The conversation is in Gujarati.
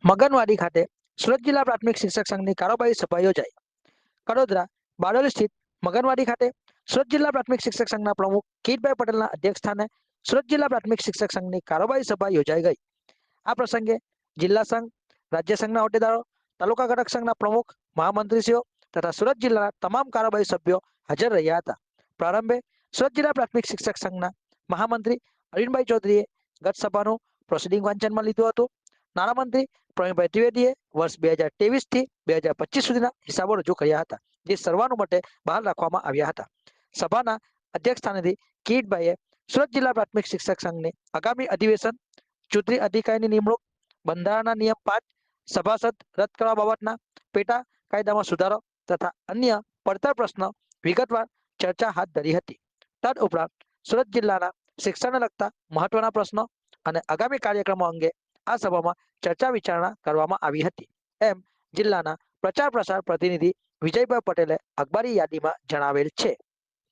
મગનવાડી ખાતે સુરત જિલ્લા પ્રાથમિક શિક્ષક સંઘની કારોબારી સભા યોજાઈ. કડોદરા બારડોલી સ્થિત મગનવાડી ખાતે સુરત જિલ્લા પ્રાથમિક શિક્ષક સંઘના પ્રમુખ કિરીટભાઈ પટેલના અધ્યક્ષસ્થાને સુરત જિલ્લા પ્રાથમિક શિક્ષક સંઘની કારોબારી સભા યોજાઈ ગઈ. આ પ્રસંગે જિલ્લા સંઘ, રાજ્ય સંઘના હોદ્દેદારો, તાલુકા ઘટક સંઘના પ્રમુખ, મહામંત્રીશ્રીઓ તથા સુરત જિલ્લાના તમામ કારોબારી સભ્યો હાજર રહ્યા હતા. પ્રારંભે સુરત જિલ્લા પ્રાથમિક શિક્ષક સંઘના મહામંત્રી અરવિંદભાઈ ચૌધરીએ ગત સભાનું પ્રોસિડિંગ વાંચનમાં લીધું હતું. નાણામંત્રી પ્રવીણભાઈ ત્રિવેદીએ વર્ષ 2023 થી 2025 સુધીના હિસાબો રજૂ કર્યા હતા, જે સર્વાનુમતે બહાર રાખવામાં આવ્યા હતા. સભાના અધ્યક્ષસ્થાનેથી કિરીટભાઈએ સુરત જિલ્લા પ્રાથમિક શિક્ષક સંઘને આગામી અધિવેશન, ચૂંટણી અધિકારીની નિમણૂક, બંધારણના નિયમ 5, સભાસદ રદ કરવા બાબતના પેટા કાયદામાં સુધારો તથા અન્ય પડતર પ્રશ્નો વિગતવાર ચર્ચા હાથ ધરી હતી. તદઉપરાંત સુરત જિલ્લાના શિક્ષણને લગતા મહત્વના પ્રશ્નો અને આગામી કાર્યક્રમો અંગે આ સભામાં ચર્ચા વિચારણા કરવામાં આવી હતી, એમ જિલ્લાના પ્રચાર પ્રસાર પ્રતિનિધિ વિજયભાઈ પટેલે અખબારી યાદીમાં જણાવેલ છે.